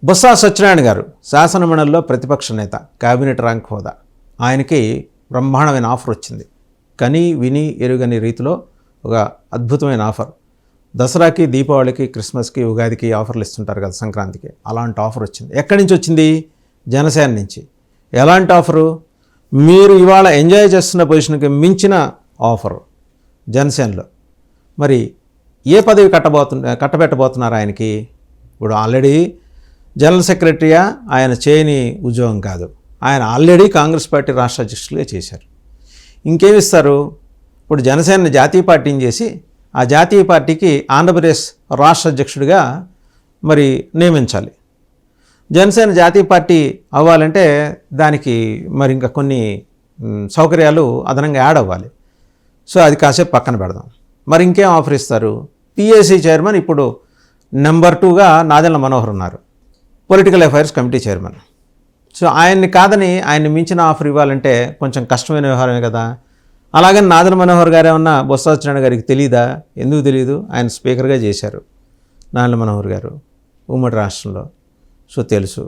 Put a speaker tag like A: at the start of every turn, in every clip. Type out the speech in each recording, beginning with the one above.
A: బొత్స సత్యనారాయణ గారు శాసనమండలిలో ప్రతిపక్ష నేత, కేబినెట్ ర్యాంక్ హోదా. ఆయనకి బ్రహ్మాండమైన ఆఫర్ వచ్చింది. కని విని ఎరుగని రీతిలో ఒక అద్భుతమైన ఆఫర్. దసరాకి, దీపావళికి, క్రిస్మస్కి, ఉగాదికి ఆఫర్లు ఇస్తుంటారు కదా, సంక్రాంతికి. అలాంటి ఆఫర్ వచ్చింది. ఎక్కడి నుంచి వచ్చింది? జనసేన నుంచి. ఎలాంటి ఆఫరు? మీరు ఇవాళ ఎంజాయ్ చేస్తున్న పొజిషన్కి మించిన ఆఫరు జనసేనలో. మరి ఏ పదవి కట్టబెట్టబోతున్నారు ఆయనకి? ఇప్పుడు ఆల్రెడీ జనరల్ సెక్రటరీయా, ఆయన చేయని ఉద్యోగం కాదు. ఆయన ఆల్రెడీ కాంగ్రెస్ పార్టీ రాష్ట్ర అధ్యక్షులుగా చేశారు. ఇంకేమిస్తారు? ఇప్పుడు జనసేనని జాతీయ పార్టీని చేసి ఆ జాతీయ పార్టీకి ఆంధ్రప్రదేశ్ రాష్ట్ర అధ్యక్షుడిగా మరి నియమించాలి. జనసేన జాతీయ పార్టీ అవ్వాలంటే దానికి మరి ఇంకా కొన్ని సౌకర్యాలు అదనంగా యాడ్ అవ్వాలి. సో అది కాసేపు పక్కన పెడదాం. మరి ఇంకేం ఆఫర్ ఇస్తారు? పిఏసీ చైర్మన్ ఇప్పుడు నెంబర్ 2గా నాదెళ్ల మనోహర్ ఉన్నారు, political affairs committee chairman. So ఆయన్ని కాదని ఆయన్ని మించిన ఆఫర్ ఇవ్వాలంటే కొంచెం కష్టమైన వ్యవహారమే కదా. అలాగని నాదెళ్ల మనోహర్ గారు ఏమన్నా బొత్స సత్యనారాయణ గారికి తెలీదా? ఎందుకు తెలీదు? ఆయన స్పీకర్గా చేశారు నాదెళ్ల మనోహర్ గారు ఉమ్మడి రాష్ట్రంలో. సో తెలుసు.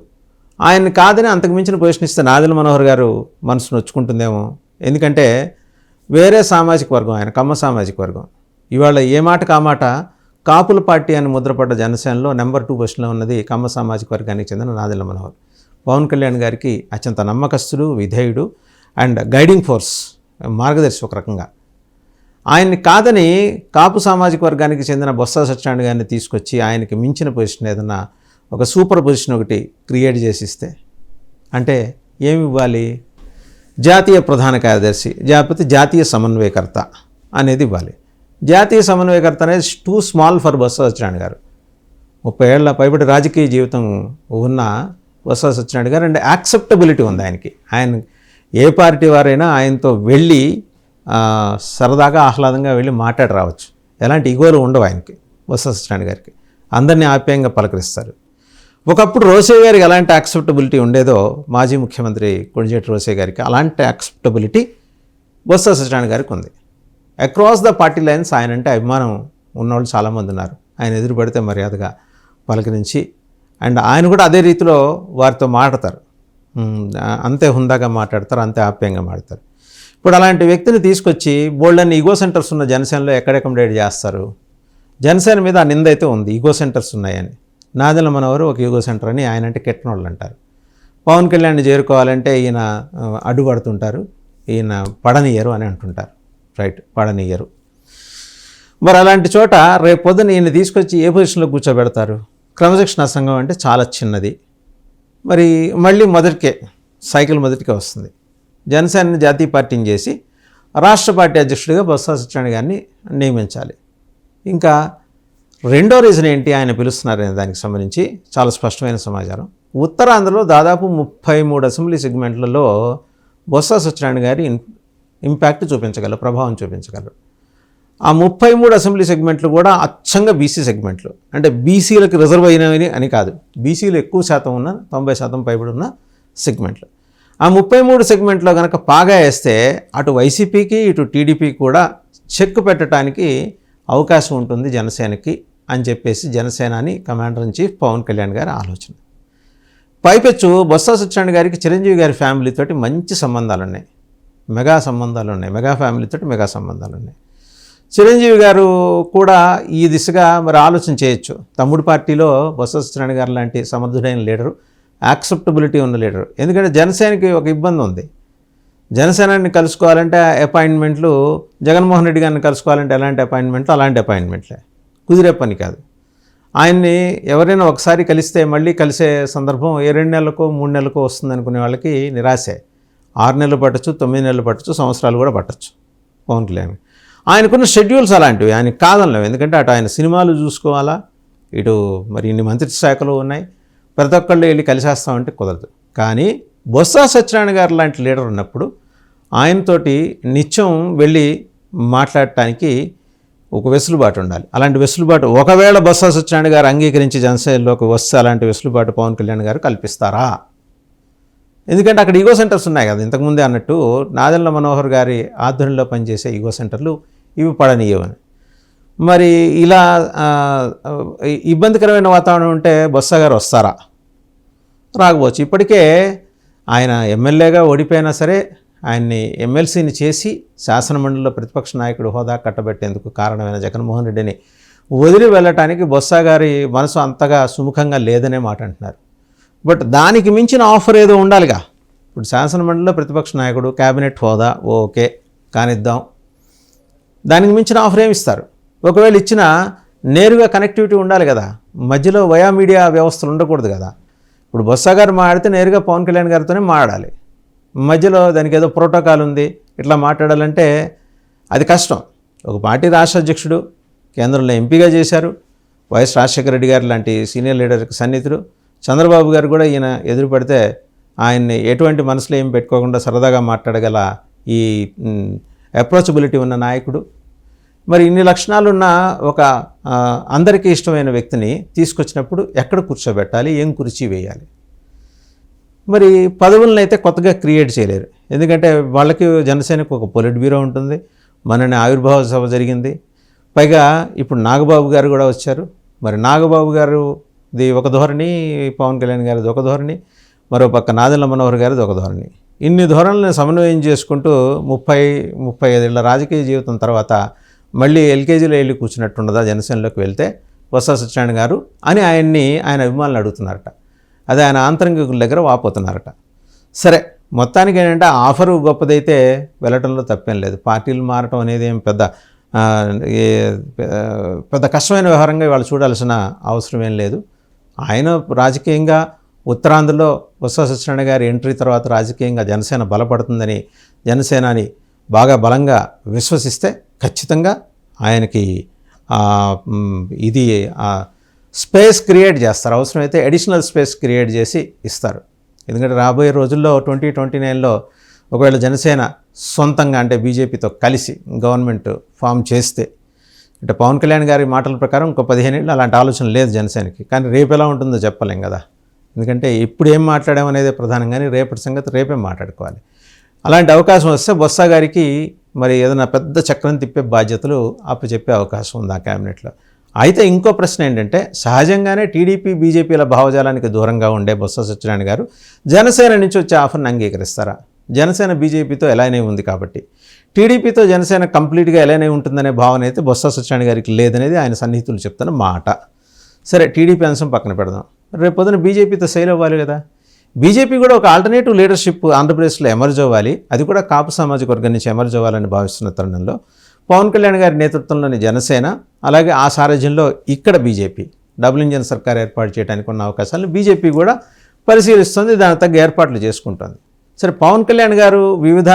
A: ఆయన్ని కాదని అంతకు మించిన పొజిషన్ ఇస్తే నాదెళ్ల మనోహర్ గారు మనసు నొచ్చుకుంటుందేమో. ఎందుకంటే వేరే సామాజిక వర్గం ఆయన, కమ్మ సామాజిక వర్గం. ఇవాళ ఏ మాటకు ఆ మాట కాపుల పార్టీ అని ముద్రపడ్డ జనసేనలో నెంబర్ 2 పొజిషన్లో ఉన్నది కమ్మ సామాజిక వర్గానికి చెందిన నాదెళ్ల మనోహర్. పవన్ కళ్యాణ్ గారికి అత్యంత నమ్మకస్తుడు, విధేయుడు అండ్ గైడింగ్ ఫోర్స్, మార్గదర్శి ఒక రకంగా. ఆయన్ని కాదని కాపు సామాజిక వర్గానికి చెందిన బొత్స సత్యనారాయణ గారిని తీసుకొచ్చి ఆయనకి మించిన పొజిషన్ ఏదన్నా ఒక సూపర్ పొజిషన్ ఒకటి క్రియేట్ చేసిస్తే అంటే ఏమి ఇవ్వాలి? జాతీయ ప్రధాన కార్యదర్శి, లేకపోతే జాతీయ సమన్వయకర్త అనేది ఇవ్వాలి. జాతీయ సమన్వయకర్త అనేది two small for Botsa Satyanarayana గారు. 30 ఏళ్ల పైబడి రాజకీయ జీవితం ఉన్న బొత్స సత్యనారాయణ గారు అండ్ యాక్సెప్టబిలిటీ ఉంది ఆయనకి. ఆయన ఏ పార్టీ వారైనా ఆయనతో వెళ్ళి సరదాగా ఆహ్లాదంగా వెళ్ళి మాట్లాడి రావచ్చు. ఎలాంటి ఈగోలు ఉండవు ఆయనకి, బొత్స సత్యనారాయణ గారికి. అందరినీ ఆప్యాయంగా పలకరిస్తారు. ఒకప్పుడు రోసే గారికి ఎలాంటి యాక్సెప్టబిలిటీ ఉండేదో మాజీ ముఖ్యమంత్రి కొణిజేటి రోసే గారికి, అలాంటి యాక్సెప్టబిలిటీ బొత్స సత్యనారాయణ గారికి ఉంది. అక్రాస్ ద పార్టీ లైన్స్ ఆయన అంటే అభిమానం ఉన్నవాళ్ళు చాలామంది ఉన్నారు. ఆయన ఎదురు పడితే మర్యాదగా పలకరించి అండ్ ఆయన కూడా అదే రీతిలో వారితో మాట్లాడతారు. అంతే హుందాగా మాట్లాడతారు, అంతే ఆప్యాయంగా మాట్లాడతారు. ఇప్పుడు అలాంటి వ్యక్తిని తీసుకొచ్చి బోల్డన్ని ఈగో సెంటర్స్ ఉన్న జనసేనలో ఎక్కడ అకామిడేట్ చేస్తారు? జనసేన మీద ఆ నింద అయితే ఉంది, ఈగో సెంటర్స్ ఉన్నాయని. నాదెళ్ల మనోహర్ ఒక ఈగో సెంటర్ అని ఆయన అంటే కెట్టనోళ్ళు అంటారు. పవన్ కళ్యాణ్ని చేరుకోవాలంటే ఈయన అడ్డుపడుతుంటారు, ఈయన పడనియ్యరు అని అంటుంటారు. రైట్, పడనియ్యరు. మరి అలాంటి చోట రేపు పొద్దున ఈయన తీసుకొచ్చి ఏ పొజిషన్లో కూర్చోబెడతారు? క్రమశిక్షణ సంఘం అంటే చాలా చిన్నది. మరి మళ్ళీ సైకిల్ మొదటికే వస్తుంది. జనసేనని జాతీయ పార్టీని చేసి రాష్ట్ర పార్టీ అధ్యక్షుడిగా బొత్స సత్యనారాయణ గారిని నియమించాలి. ఇంకా రెండో రీజన్ ఏంటి ఆయన పిలుస్తున్నారనే దానికి సంబంధించి చాలా స్పష్టమైన సమాచారం. ఉత్తరాంధ్రలో దాదాపు 33 అసెంబ్లీ సెగ్మెంట్లలో బొత్స సత్యనారాయణ గారి ఇంపాక్ట్ చూపించగలరు, ప్రభావం చూపించగలరు. ఆ 33 అసెంబ్లీ సెగ్మెంట్లు కూడా అచ్చంగా బీసీ సెగ్మెంట్లు. అంటే బీసీలకు రిజర్వ్ అయినవి అని కాదు, బీసీలు ఎక్కువ శాతం ఉన్న 90% పైబడి ఉన్న సెగ్మెంట్లు. ఆ 33 సెగ్మెంట్లో కనుక పాగా వేస్తే అటు వైసీపీకి ఇటు టీడీపీకి కూడా చెక్ పెట్టడానికి అవకాశం ఉంటుంది జనసేనకి అని చెప్పేసి జనసేనాని commander in chief Pawan Kalyan గారి ఆలోచన. పైపెచ్చు బొత్స సత్యనారాయణ గారికి చిరంజీవి గారి ఫ్యామిలీతోటి మంచి సంబంధాలు ఉన్నాయి, మెగా సంబంధాలు ఉన్నాయి, మెగా ఫ్యామిలీతోటి మెగా సంబంధాలు ఉన్నాయి. చిరంజీవి గారు కూడా ఈ దిశగా మరి ఆలోచన చేయొచ్చు. తమ్ముడు పార్టీలో బొత్స సత్యనారాయణ గారు లాంటి సమర్థుడైన లీడరు, యాక్సెప్టబిలిటీ ఉన్న లీడరు. ఎందుకంటే జనసేనకి ఒక ఇబ్బంది ఉంది. జనసేనాన్ని కలుసుకోవాలంటే అపాయింట్మెంట్లు, జగన్మోహన్ రెడ్డి గారిని కలుసుకోవాలంటే ఎలాంటి అపాయింట్మెంట్లు, అలాంటి అపాయింట్మెంట్లే, కుదిరే పని కాదు. ఆయన్ని ఎవరైనా ఒకసారి కలిస్తే మళ్ళీ కలిసే సందర్భం 2 నెలలకో 3 నెలలకో వస్తుంది అనుకునే వాళ్ళకి నిరాశే. 6 నెలలు పట్టచ్చు, 9 నెలలు పట్టచ్చు, సంవత్సరాలు కూడా పట్టచ్చు పవన్ కళ్యాణ్. ఆయనకున్న షెడ్యూల్స్ అలాంటివి, ఆయనకి కాదనలేవు. ఎందుకంటే అటు ఆయన సినిమాలు చూసుకోవాలా, ఇటు మరి ఇన్ని మంత్రిత్వ శాఖలు ఉన్నాయి, ప్రతి ఒక్కళ్ళు వెళ్ళి కలిసేస్తామంటే కుదరదు. కానీ బొత్స సత్యనారాయణ గారు లాంటి లీడర్ ఉన్నప్పుడు ఆయనతోటి నిత్యం వెళ్ళి మాట్లాడటానికి ఒక వెసులుబాటు ఉండాలి. అలాంటి వెసులుబాటు ఒకవేళ బొత్స సత్యనారాయణ గారు అంగీకరించి జనసేనలోకి వస్తే అలాంటి వెసులుబాటు పవన్ కళ్యాణ్ గారు కల్పిస్తారా? ఎందుకంటే అక్కడ ఈగో సెంటర్స్ ఉన్నాయి కదా. ఇంతకుముందే అన్నట్టు నాదెళ్ల మనోహర్ గారి ఆధ్వర్యంలో పనిచేసే ఈగో సెంటర్లు ఇవి పడనీయవని. మరి ఇలా ఇబ్బందికరమైన వాతావరణం ఉంటే బొత్స గారు వస్తారా? రాకపోవచ్చు. ఇప్పటికే ఆయన ఎమ్మెల్యేగా ఓడిపోయినా సరే ఆయన్ని ఎమ్మెల్సీని చేసి శాసనమండలిలో ప్రతిపక్ష నాయకుడు హోదా కట్టబెట్టేందుకు కారణమైన జగన్మోహన్ రెడ్డిని వదిలి వెళ్ళటానికి బొత్స గారి మనసు అంతగా సుముఖంగా లేదనే మాట అంటున్నారు. బట్ దానికి మించిన ఆఫర్ ఏదో ఉండాలిగా. ఇప్పుడు శాసనమండలిలో ప్రతిపక్ష నాయకుడు, క్యాబినెట్ హోదా ఓకే కానిద్దాం, దానికి మించిన ఆఫర్ ఏమి ఇస్తారు? ఒకవేళ ఇచ్చినా నేరుగా కనెక్టివిటీ ఉండాలి కదా, మధ్యలో వయా మీడియా వ్యవస్థలు ఉండకూడదు కదా. ఇప్పుడు బొత్స గారు మాట్లాడితే నేరుగా పవన్ కళ్యాణ్ గారితోనే మాట్లాడాలి, మధ్యలో దానికి ఏదో ప్రోటోకాల్ ఉంది ఇట్లా మాట్లాడాలంటే అది కష్టం. ఒక పార్టీ రాష్ట్ర అధ్యక్షుడు, కేంద్రంలో ఎంపీగా చేశారు, వైఎస్ రాజశేఖర రెడ్డి గారు లాంటి సీనియర్ లీడర్కి సన్నిహితుడు, చంద్రబాబు గారు కూడా ఈయన ఎదురు పడితే ఆయన్ని ఎటువంటి మనసులో ఏం పెట్టుకోకుండా సరదాగా మాట్లాడగల ఈ అప్రోచబిలిటీ ఉన్న నాయకుడు. మరి ఇన్ని లక్షణాలున్న ఒక అందరికీ ఇష్టమైన వ్యక్తిని తీసుకొచ్చినప్పుడు ఎక్కడ కూర్చోబెట్టాలి, ఏం కుర్చీ వేయాలి? మరి పదవులను అయితే కొత్తగా క్రియేట్ చేయలేరు, ఎందుకంటే వాళ్ళకి జనసేనకు ఒక పొలిట్ బ్యూరో ఉంటుంది, మనని ఆవిర్భావ సభ జరిగింది, పైగా ఇప్పుడు నాగబాబు గారు కూడా వచ్చారు. మరి నాగబాబు గారుది ఒక ధోరణి, పవన్ కళ్యాణ్ గారిది ఒక ధోరణి, మరో పక్క నాదెళ్ల మనోహర్ గారిది ఒక ధోరణి. ఇన్ని ధోరణులను సమన్వయం చేసుకుంటూ 35 ఏళ్ల రాజకీయ జీవితం తర్వాత మళ్ళీ ఎల్కేజీలో వెళ్ళి కూర్చున్నట్టుండదా జనసేనలోకి వెళ్తే బొత్స సత్యనారాయణ గారు అని ఆయన అభిమానులు అడుగుతున్నారట. అదే ఆయన ఆంతరంగికుల దగ్గర వాపోతున్నారట. సరే, మొత్తానికి ఏంటంటే ఆఫరు గొప్పదైతే వెళ్ళటంలో తప్పేం లేదు. పార్టీలు మారటం అనేది ఏం పెద్ద కష్టమైన వ్యవహారంగా వాళ్ళు చూడాల్సిన అవసరం ఏం లేదు. ఆయన రాజకీయంగా ఉత్తరాంధ్రలో బొత్స సత్యనారాయణ గారి ఎంట్రీ తర్వాత రాజకీయంగా జనసేన బలపడుతుందని, జనసేనాని బాగా బలంగా విశ్వసిస్తే ఖచ్చితంగా ఆయనకి ఇది స్పేస్ క్రియేట్ చేస్తారు, అవసరమైతే అడిషనల్ స్పేస్ క్రియేట్ చేసి ఇస్తారు. ఎందుకంటే రాబోయే రోజుల్లో 2029లో ఒకవేళ జనసేన సొంతంగా అంటే బీజేపీతో కలిసి గవర్నమెంట్ ఫామ్ చేస్తే, అంటే పవన్ కళ్యాణ్ గారి మాటల ప్రకారం ఇంకో 15 ఏళ్ళు అలాంటి ఆలోచన లేదు జనసేనకి. కానీ రేపు ఎలా ఉంటుందో చెప్పలేం కదా, ఎందుకంటే ఇప్పుడు ఏం మాట్లాడామనేదే ప్రధానం, కానీ రేపటి సంగతి రేపే మాట్లాడుకోవాలి. అలాంటి అవకాశం వస్తే బొత్స గారికి మరి ఏదైనా పెద్ద చక్రం తిప్పే బాధ్యతలు అప్పచెప్పే అవకాశం ఉంది ఆ క్యాబినెట్లో. అయితే ఇంకో ప్రశ్న ఏంటంటే, సహజంగానే టీడీపీ బీజేపీల భావజాలానికి దూరంగా ఉండే బొత్స సత్యనారాయణ గారు జనసేన నుంచి వచ్చే ఆఫర్ని అంగీకరిస్తారా? జనసేన బీజేపీతో ఎలానే ఉంది కాబట్టి టీడీపీతో జనసేన కంప్లీట్గా ఎలానే ఉంటుందనే భావన అయితే బొత్స సత్యనారాయణ గారికి లేదనేది ఆయన సన్నిహితులు చెప్తున్న మాట. సరే, టీడీపీ అంశం పక్కన పెడదాం. రేపు పొద్దున బీజేపీతో సేల్ అవ్వాలి కదా. బీజేపీ కూడా ఒక ఆల్టర్నేటివ్ లీడర్షిప్ ఆంధ్రప్రదేశ్లో ఎమర్జ్ అవ్వాలి, అది కూడా కాపు సామాజిక వర్గం నుంచి ఎమర్జ్ అవ్వాలని భావిస్తున్న తరుణంలో పవన్ కళ్యాణ్ గారి నేతృత్వంలోని జనసేన, అలాగే ఆ సారథ్యంలో ఇక్కడ బీజేపీ డబుల్ ఇంజన్ సర్కార్ ఏర్పాటు చేయడానికి ఉన్న అవకాశాలను బీజేపీ కూడా పరిశీలిస్తుంది, దానికి తగ్గ ఏర్పాట్లు చేసుకుంటుంది. సరే, పవన్ కళ్యాణ్ గారు వివిధ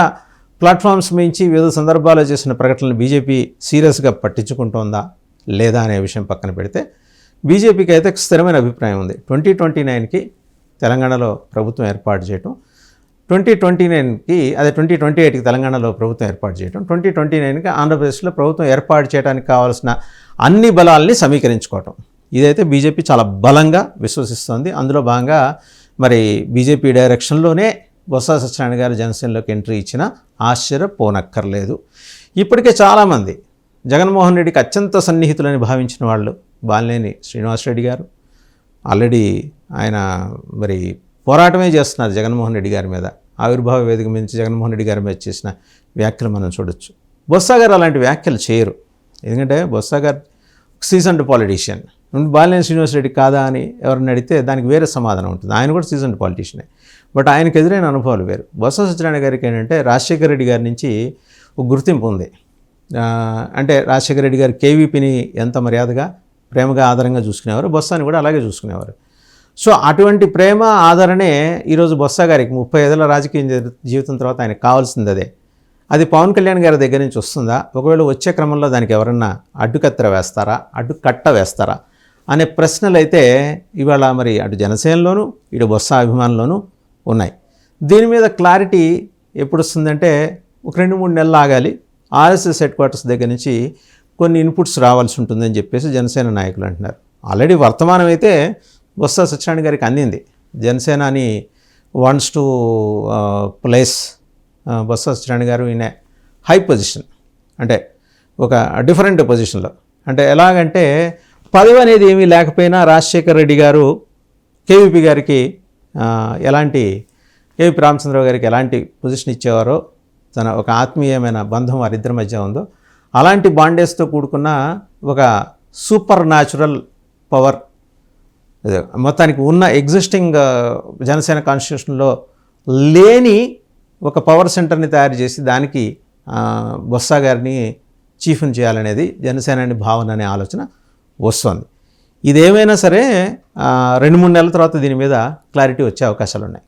A: ప్లాట్ఫామ్స్ మించి వివిధ సందర్భాల్లో చేసిన ప్రకటనలు బీజేపీ సీరియస్గా పట్టించుకుంటోందా లేదా అనే విషయం పక్కన పెడితే, బీజేపీకి అయితే స్థిరమైన అభిప్రాయం ఉంది. 2029కి తెలంగాణలో ప్రభుత్వం ఏర్పాటు చేయటం, 2029కి అదే 2028కి తెలంగాణలో ప్రభుత్వం ఏర్పాటు చేయటం, 2029కి ఆంధ్రప్రదేశ్లో ప్రభుత్వం ఏర్పాటు చేయడానికి కావాల్సిన అన్ని బలాల్ని సమీకరించుకోవటం, ఇదైతే బీజేపీ చాలా బలంగా విశ్వసిస్తోంది. అందులో భాగంగా మరి బీజేపీ డైరెక్షన్లోనే బొత్స సత్యనారాయణ గారు జనసేనలోకి ఎంట్రీ ఇచ్చినా ఆశ్చర్యపోనక్కర్లేదు. ఇప్పటికే చాలామంది జగన్మోహన్ రెడ్డికి అత్యంత సన్నిహితులని భావించిన వాళ్ళు, బాలినేని శ్రీనివాసరెడ్డి గారు ఆల్రెడీ ఆయన మరి పోరాటమే చేస్తున్నారు జగన్మోహన్ రెడ్డి గారి మీద. ఆవిర్భావ వేదిక నుంచి జగన్మోహన్ రెడ్డి గారి మీద చేసిన వ్యాఖ్యలు మనం చూడొచ్చు. బొత్స గారు అలాంటి వ్యాఖ్యలు చేయరు, ఎందుకంటే బొత్స గారు సీజన్డ్ పాలిటీషియన్. బాలినేని శ్రీనివాసరెడ్డి కాదా అని ఎవరిని అడిగితే దానికి వేరే సమాధానం ఉంటుంది. ఆయన కూడా సీజన్డ్ పాలిటీషియనే, బట్ ఆయనకు ఎదురైన అనుభవాలు వేరు. బొత్స సత్యనారాయణ గారికి ఏంటంటే రాజశేఖర రెడ్డి గారి నుంచి ఒక గుర్తింపు ఉంది. అంటే రాజశేఖర రెడ్డి గారు కేవీపీని ఎంత మర్యాదగా ప్రేమగా ఆదరంగా చూసుకునేవారు, బొత్సని కూడా అలాగే చూసుకునేవారు. సో అటువంటి ప్రేమ ఆదరణే ఈరోజు బొత్స గారికి 35 ఏళ్ల రాజకీయ జీవితం తర్వాత ఆయనకు కావాల్సింది అదే. అది పవన్ కళ్యాణ్ గారి దగ్గర నుంచి వస్తుందా? ఒకవేళ వచ్చే క్రమంలో దానికి ఎవరన్నా అడ్డుకత్తెర వేస్తారా, అడ్డుకట్ట వేస్తారా అనే ప్రశ్నలు అయితే ఇవాళ మరి అటు జనసేనలోనూ ఇటు బొత్స అభిమానుల్లోనూ ఉన్నాయి. దీని మీద క్లారిటీ ఎప్పుడు వస్తుందంటే ఒక 2-3 నెలలు ఆగాలి. ఆర్ఎస్ఎస్ హెడ్ క్వార్టర్స్ దగ్గర నుంచి కొన్ని ఇన్పుట్స్ రావాల్సి ఉంటుందని చెప్పేసి జనసేన నాయకులు అంటున్నారు. ఆల్రెడీ వర్తమానం అయితే బొత్స సత్యనారాయణ గారికి అందింది. జనసేనని wants to place Botsa Satyanarayana garu in A high position, అంటే ఒక డిఫరెంట్ పొజిషన్లో. అంటే ఎలాగంటే పదవి అనేది ఏమీ లేకపోయినా రాజశేఖర రెడ్డి గారు కేవీపీ గారికి ఎలాంటి ఏపీ రామచంద్రరావు గారికి ఎలాంటి పొజిషన్ ఇచ్చేవారో, తన ఒక ఆత్మీయమైన బంధం వారిద్దరి మధ్య ఉందో అలాంటి బాండేజ్తో కూడుకున్న ఒక సూపర్ న్యాచురల్ పవర్ మొత్తానికి ఉన్న ఎగ్జిస్టింగ్ జనసేన కాన్స్టిట్యూషన్లో లేని ఒక పవర్ సెంటర్ని తయారు చేసి దానికి బొత్స గారిని చీఫ్ని చేయాలనేది జనసేన భావన అనే ఆలోచన వస్తుంది. ఇదేమైనా సరే 2-3 నెలల తర్వాత దీని మీద క్లారిటీ వచ్చే అవకాశాలు ఉన్నాయి.